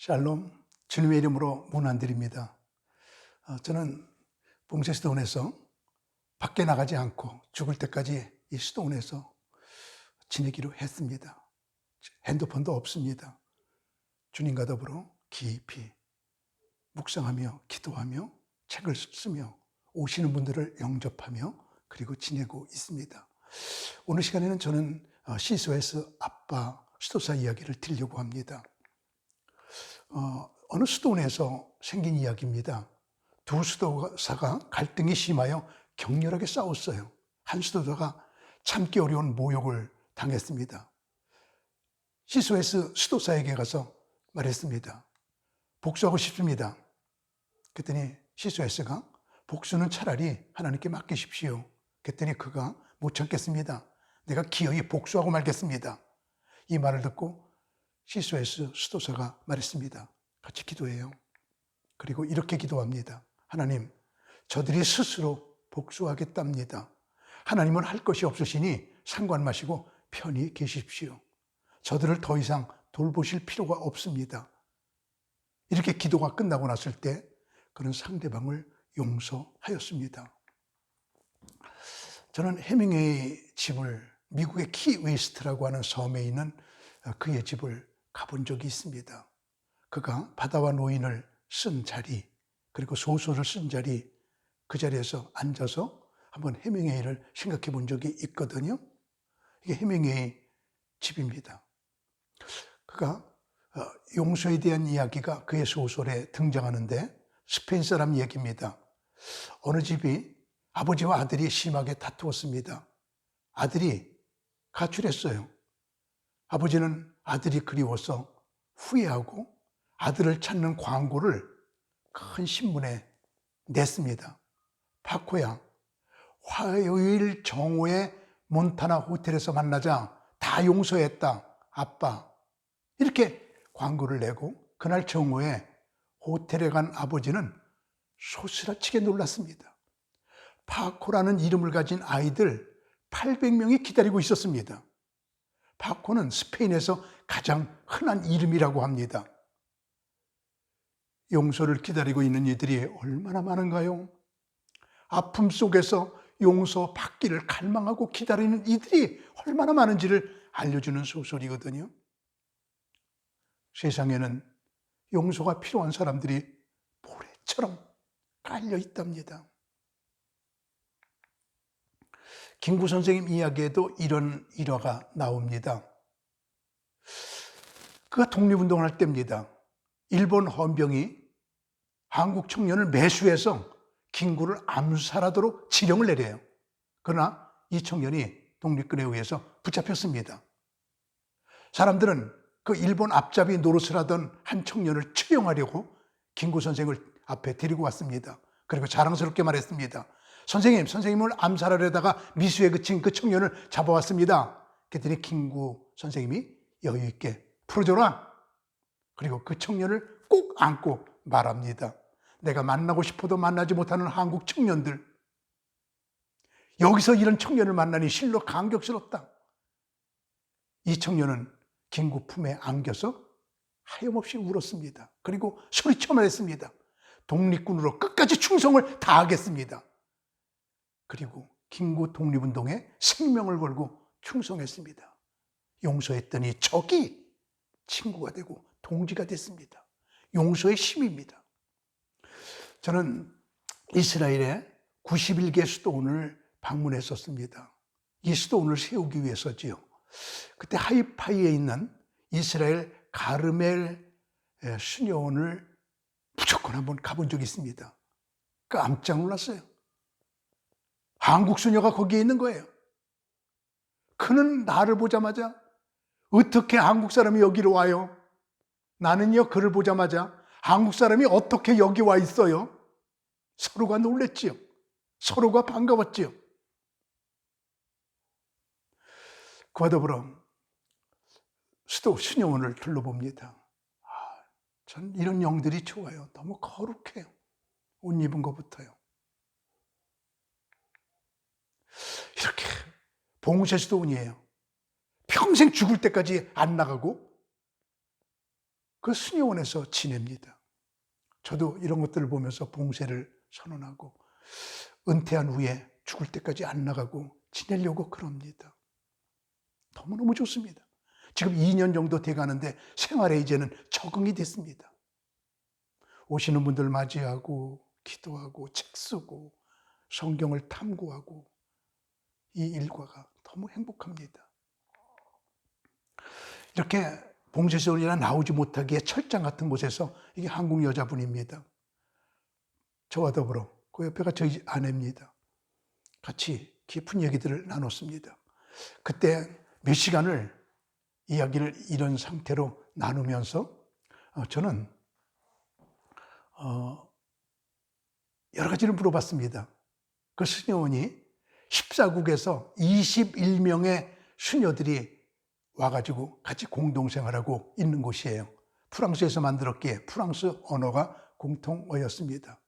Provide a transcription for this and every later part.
샬롬, 주님의 이름으로 문안드립니다. 저는 봉쇄 수도원에서 밖에 나가지 않고 죽을 때까지 이 수도원에서 지내기로 했습니다. 핸드폰도 없습니다. 주님과 더불어 깊이 묵상하며 기도하며 책을 쓰며 오시는 분들을 영접하며 그리고 지내고 있습니다. 오늘 시간에는 저는 CSOS 아빠 수도사 이야기를 드리려고 합니다. 어느 수도원에서 생긴 이야기입니다. 두 수도사가 갈등이 심하여 격렬하게 싸웠어요. 한 수도사가 참기 어려운 모욕을 당했습니다. CSOS 수도사에게 가서 말했습니다. 복수하고 싶습니다. 그랬더니 CSOS가 복수는 차라리 하나님께 맡기십시오. 그랬더니 그가 못 참겠습니다. 내가 기어이 복수하고 말겠습니다. 이 말을 듣고 CSOS 수도사가 말했습니다. 같이 기도해요. 그리고 이렇게 기도합니다. 하나님, 저들이 스스로 복수하겠답니다. 하나님은 할 것이 없으시니 상관 마시고 편히 계십시오. 저들을 더 이상 돌보실 필요가 없습니다. 이렇게 기도가 끝나고 났을 때 그는 상대방을 용서하였습니다. 저는 해밍웨이 집을 미국의 키웨스트라고 하는 섬에 있는 그의 집을 가본 적이 있습니다. 그가 바다와 노인을 쓴 자리, 그리고 소설을 쓴 자리, 그 자리에서 앉아서 한번 해밍웨이를 생각해 본 적이 있거든요. 이게 해밍웨이 집입니다. 그가 용서에 대한 이야기가 그의 소설에 등장하는데 스페인 사람 얘기입니다. 어느 집이 아버지와 아들이 심하게 다투었습니다. 아들이 가출했어요. 아버지는 아들이 그리워서 후회하고 아들을 찾는 광고를 큰 신문에 냈습니다. 파코야, 화요일 정오에 몬타나 호텔에서 만나자. 다 용서했다. 아빠. 이렇게 광고를 내고 그날 정오에 호텔에 간 아버지는 소스라치게 놀랐습니다. 파코라는 이름을 가진 아이들 800명이 기다리고 있었습니다. 파코는 스페인에서 가장 흔한 이름이라고 합니다. 용서를 기다리고 있는 이들이 얼마나 많은가요? 아픔 속에서 용서받기를 갈망하고 기다리는 이들이 얼마나 많은지를 알려주는 소설이거든요. 세상에는 용서가 필요한 사람들이 모래처럼 깔려 있답니다. 김구 선생님 이야기에도 이런 일화가 나옵니다. 그가 독립운동을 할 때입니다. 일본 헌병이 한국 청년을 매수해서 김구를 암살하도록 지령을 내려요. 그러나 이 청년이 독립군에 의해서 붙잡혔습니다. 사람들은 그 일본 앞잡이 노릇을 하던 한 청년을 처형하려고 김구 선생을 앞에 데리고 왔습니다. 그리고 자랑스럽게 말했습니다. 선생님을 암살하려다가 미수에 그친 그 청년을 잡아왔습니다. 그랬더니 김구 선생님이 여유 있게 풀어줘라. 그리고 그 청년을 꼭 안고 말합니다. 내가 만나고 싶어도 만나지 못하는 한국 청년들, 여기서 이런 청년을 만나니 실로 감격스럽다. 이 청년은 김구 품에 안겨서 하염없이 울었습니다. 그리고 소리쳐 말했습니다. 독립군으로 끝까지 충성을 다하겠습니다. 그리고 김구 독립운동에 생명을 걸고 충성했습니다. 용서했더니 적이 친구가 되고 동지가 됐습니다. 용서의 힘입니다. 저는 이스라엘의 91개 수도원을 방문했었습니다. 이 수도원을 세우기 위해서지요. 그때 하이파이에 있는 이스라엘 가르멜 수녀원을 무조건 한번 가본 적이 있습니다. 깜짝 놀랐어요. 한국 수녀가 거기에 있는 거예요. 그는 나를 보자마자 어떻게 한국 사람이 여기로 와요? 나는요, 그를 보자마자 한국 사람이 어떻게 여기 와 있어요? 서로가 놀랬지요. 서로가 반가웠지요. 그와 더불어 수도 수녀원을 둘러봅니다. 전 이런 영들이 좋아요. 너무 거룩해요. 옷 입은 것부터요. 이렇게 봉쇄 수도원이에요. 평생 죽을 때까지 안 나가고 그 수녀원에서 지냅니다. 저도 이런 것들을 보면서 봉쇄를 선언하고 은퇴한 후에 죽을 때까지 안 나가고 지내려고 그럽니다. 너무너무 좋습니다. 지금 2년 정도 돼가는데 생활에 이제는 적응이 됐습니다. 오시는 분들 맞이하고 기도하고 책 쓰고 성경을 탐구하고 이 일과가 너무 행복합니다. 이렇게 봉쇄소리나 나오지 못하기에 철장 같은 곳에서 이게 한국 여자분입니다. 저와 더불어 그 옆에가 저희 아내입니다. 같이 깊은 얘기들을 나눴습니다. 그때 몇 시간을 이야기를 이런 상태로 나누면서 저는 여러 가지를 물어봤습니다. 그 수녀원이 14국에서 21명의 수녀들이 와가지고 같이 공동생활하고 있는 곳이에요. 프랑스에서 만들었기에 프랑스 언어가 공통어였습니다.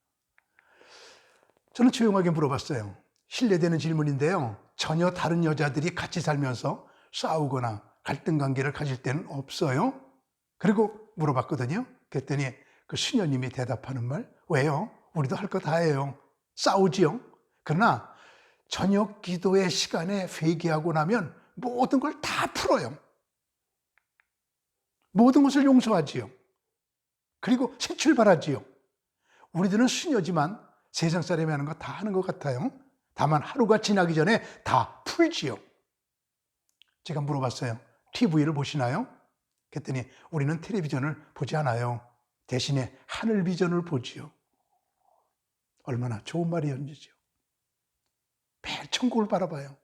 저는 조용하게 물어봤어요. 실례되는 질문인데요. 전혀 다른 여자들이 같이 살면서 싸우거나 갈등 관계를 가질 때는 없어요? 그리고 물어봤거든요. 그랬더니 그 수녀님이 대답하는 말, 왜요? 우리도 할 거 다 해요. 싸우지요. 그러나 저녁 기도의 시간에 회개하고 나면 모든 걸 다 풀어요. 모든 것을 용서하지요. 그리고 새 출발하지요. 우리들은 수녀지만 세상 사람이 하는 거 다 하는 것 같아요. 다만 하루가 지나기 전에 다 풀지요. 제가 물어봤어요. TV를 보시나요? 그랬더니 우리는 텔레비전을 보지 않아요. 대신에 하늘 비전을 보지요. 얼마나 좋은 말이었는지요. 매일 천국을 바라봐요.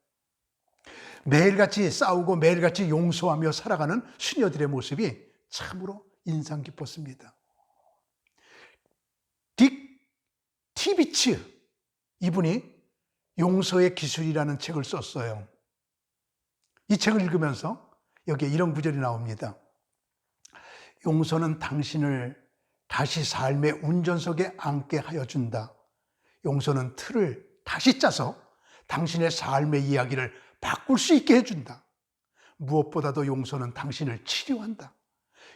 매일같이 싸우고 매일같이 용서하며 살아가는 수녀들의 모습이 참으로 인상 깊었습니다. 딕 티비츠 이분이 용서의 기술이라는 책을 썼어요. 이 책을 읽으면서 여기에 이런 구절이 나옵니다. 용서는 당신을 다시 삶의 운전석에 앉게 하여 준다. 용서는 틀을 다시 짜서 당신의 삶의 이야기를 바꿀 수 있게 해준다. 무엇보다도 용서는 당신을 치료한다.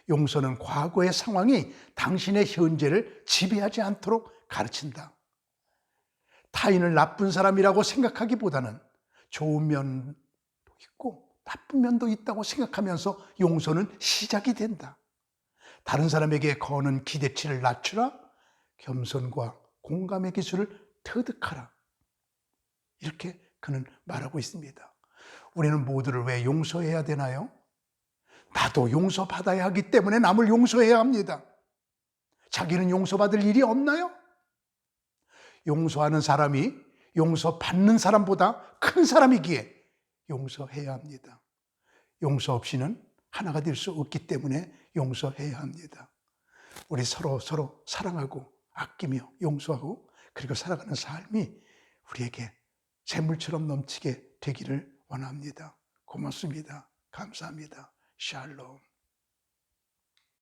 용서는 과거의 상황이 당신의 현재를 지배하지 않도록 가르친다. 타인을 나쁜 사람이라고 생각하기보다는 좋은 면도 있고 나쁜 면도 있다고 생각하면서 용서는 시작이 된다. 다른 사람에게 거는 기대치를 낮추라. 겸손과 공감의 기술을 터득하라. 이렇게 그는 말하고 있습니다. 우리는 모두를 왜 용서해야 되나요? 나도 용서받아야 하기 때문에 남을 용서해야 합니다. 자기는 용서받을 일이 없나요? 용서하는 사람이 용서받는 사람보다 큰 사람이기에 용서해야 합니다. 용서 없이는 하나가 될 수 없기 때문에 용서해야 합니다. 우리 서로 사랑하고 아끼며 용서하고 그리고 살아가는 삶이 우리에게 샘물처럼 넘치게 되기를 원합니다. 고맙습니다. 감사합니다. 샬롬.